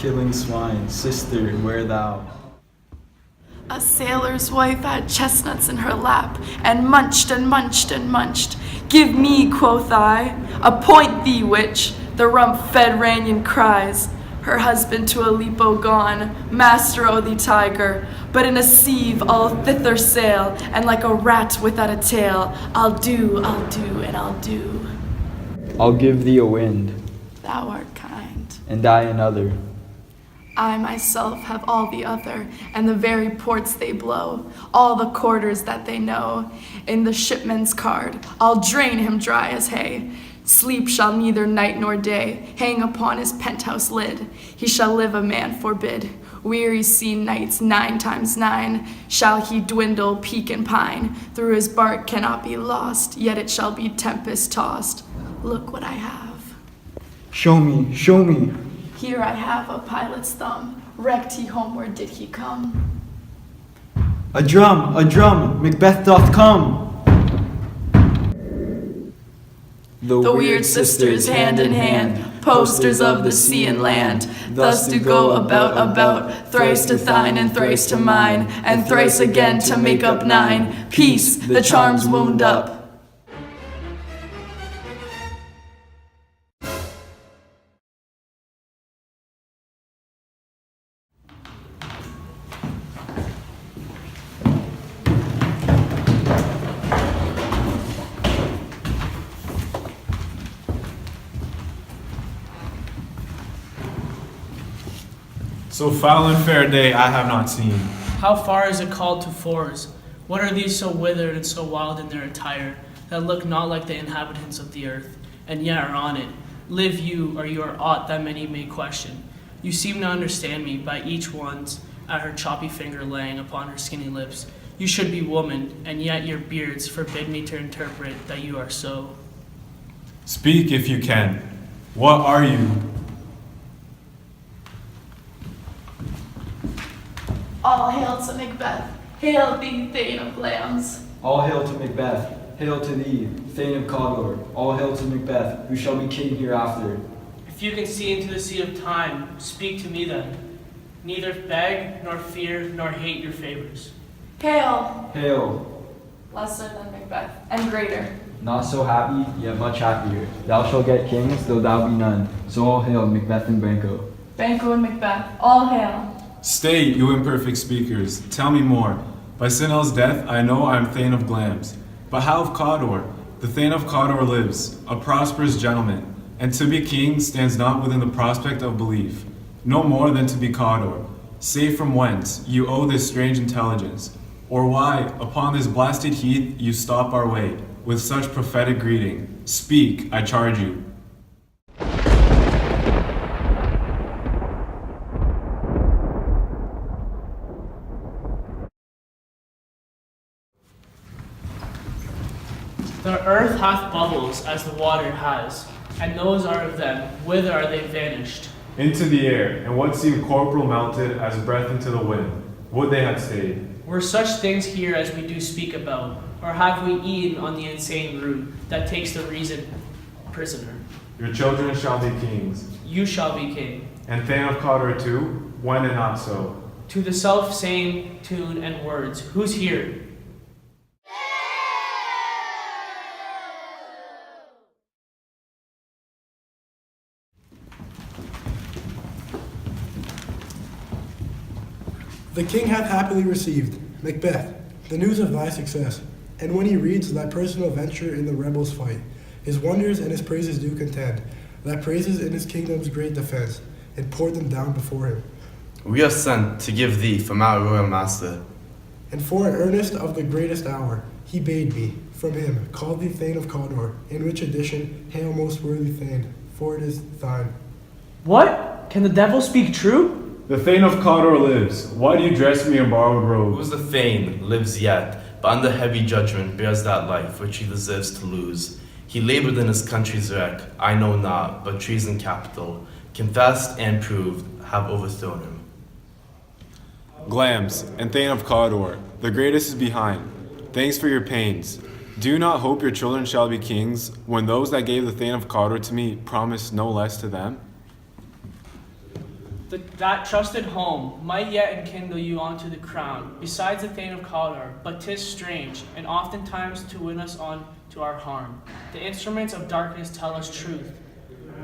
killing swine, sister, where thou? A sailor's wife had chestnuts in her lap, and munched and munched and munched. Give me, quoth I, appoint thee, witch, the rump-fed Ranyan cries. Her husband to Aleppo gone, master o' the tiger, but in a sieve all thither sail, and like a rat without a tail, I'll do, and I'll do. I'll give thee a wind, Thou art kind. and I another. I myself have all the other, and the very ports they blow, all the quarters that they know. In the shipman's card, I'll drain him dry as hay. Sleep shall neither night nor day hang upon his penthouse lid. He shall live a man forbid. Weary sea nights 9 times 9 shall he dwindle, peak and pine. Through his bark cannot be lost, yet it shall be tempest tossed. Look what I have. Show me, show me. Here I have a pilot's thumb. Wrecked he homeward did he come. A drum, Macbeth doth come. The weird sisters hand in hand, posters of the sea and land, thus do go about, thrice to thine and thrice to mine, and thrice again to make up 9. Peace, the charms wound up. So foul and fair day I have not seen. How far is it called to fours? What are these so withered and so wild in their attire, that look not like the inhabitants of the earth, and yet are on it? Live you, or you are aught that many may question. You seem to understand me by each one's at her choppy finger laying upon her skinny lips. You should be woman, and yet your beards forbid me to interpret that you are so. Speak if you can. What are you? All hail to Macbeth. Hail thee, Thane of Lambs. All hail to Macbeth. Hail to thee, Thane of Cawdor. All hail to Macbeth, who shall be king hereafter. If you can see into the seat of time, speak to me then. Neither beg, nor fear, nor hate your favors. Hail. Hail. Lesser than Macbeth, and greater. Not so happy, yet much happier. Thou shalt get kings, though thou be none. So all hail Macbeth and Banquo. Banquo and Macbeth, all hail. Stay, you imperfect speakers. Tell me more. By Sinel's death, I know I am Thane of Glams. But how of Cawdor? The Thane of Cawdor lives, a prosperous gentleman, and to be king stands not within the prospect of belief. No more than to be Cawdor. Say from whence you owe this strange intelligence, or why, upon this blasted heath, you stop our way, with such prophetic greeting. Speak, I charge you. The earth hath bubbles as the water has, and those are of them. Whither are they vanished? Into the air, and what seemed corporal melted as breath into the wind. Would they had stayed. Were such things here as we do speak about, or have we eaten on the insane root that takes the reason prisoner? Your children shall be kings. You shall be king. And Thane of Cawdor too? When and not so? To the self-same tune and words. Who's here? The king hath happily received, Macbeth, the news of thy success, and when he reads thy personal venture in the rebels' fight, his wonders and his praises do contend, thy praises in his kingdom's great defense, and pour them down before him. We are sent to give thee from our royal master. And for an earnest of the greatest hour, he bade me, from him, call thee Thane of Cawdor, in which edition, hail most worthy Thane, for it is thine. What? Can the devil speak true? The Thane of Cawdor lives. Why do you dress me in borrowed robes? Who's the Thane lives yet, but under heavy judgment bears that life which he deserves to lose. He labored in his country's wreck, I know not, but treason capital, confessed and proved, have overthrown him. Glams, and Thane of Cawdor, the greatest is behind. Thanks for your pains. Do you not hope your children shall be kings, when those that gave the Thane of Cawdor to me promised no less to them? That trusted home might yet enkindle you onto the crown, besides the Thane of Cawdor, but 'tis strange, and oftentimes to win us on to our harm. The instruments of darkness tell us truth.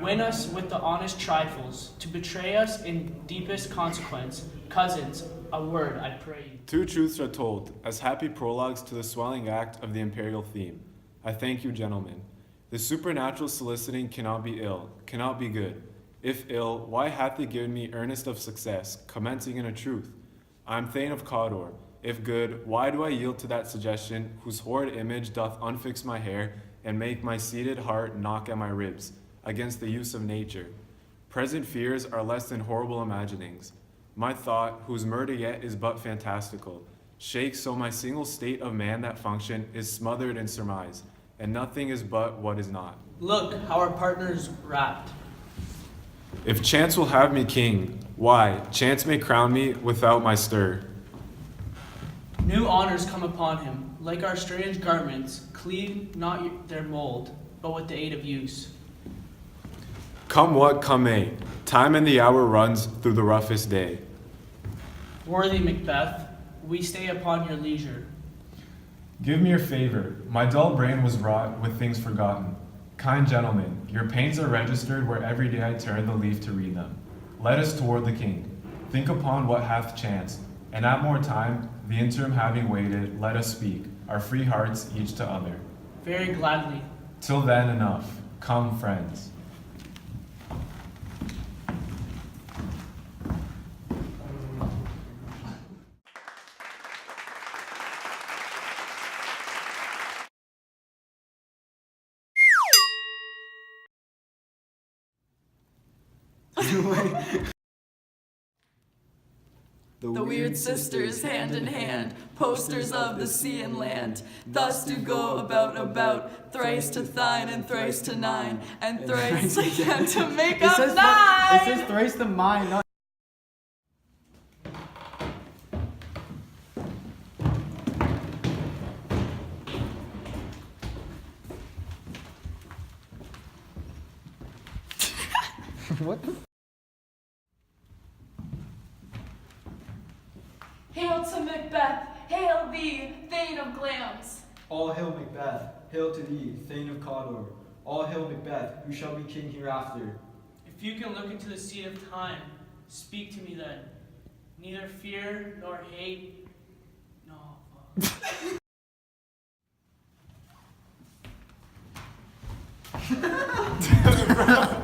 Win us with the honest trifles, to betray us in deepest consequence. Cousins, a word, I pray you. Two truths are told, as happy prologues to the swelling act of the imperial theme. I thank you, gentlemen. The supernatural soliciting cannot be ill, cannot be good. If ill, why hath he given me earnest of success, commencing in a truth? I am Thane of Cawdor. If good, why do I yield to that suggestion, whose horrid image doth unfix my hair, and make my seated heart knock at my ribs, against the use of nature? Present fears are less than horrible imaginings. My thought, whose murder yet is but fantastical, shakes so my single state of man that function is smothered in surmise, and nothing is but what is not. Look how our partner's wrapped. If chance will have me king, why, chance may crown me without my stir. New honors come upon him, like our strange garments, cleave not their mold, but with the aid of use. Come what come may, time and the hour runs through the roughest day. Worthy Macbeth, we stay upon your leisure. Give me your favor, my dull brain was wrought with things forgotten. Kind gentlemen, your pains are registered where every day I turn the leaf to read them. Let us toward the king. Think upon what hath chanced, and at more time, the interim having waited, let us speak, our free hearts each to other. Very gladly. Till then enough. Come, friends. The weird sisters, hand in hand, posters of the sea and land, thus do go about, thrice to thine and thrice to nine, and thrice again to make up nine. It says thrice to mine, not. What the? Hail to Macbeth, hail thee, Thane of Glams. All hail Macbeth, hail to thee, Thane of Cawdor. All hail Macbeth, who shall be king hereafter. If you can look into the seat of time, speak to me then. Neither fear nor hate. No. Fuck.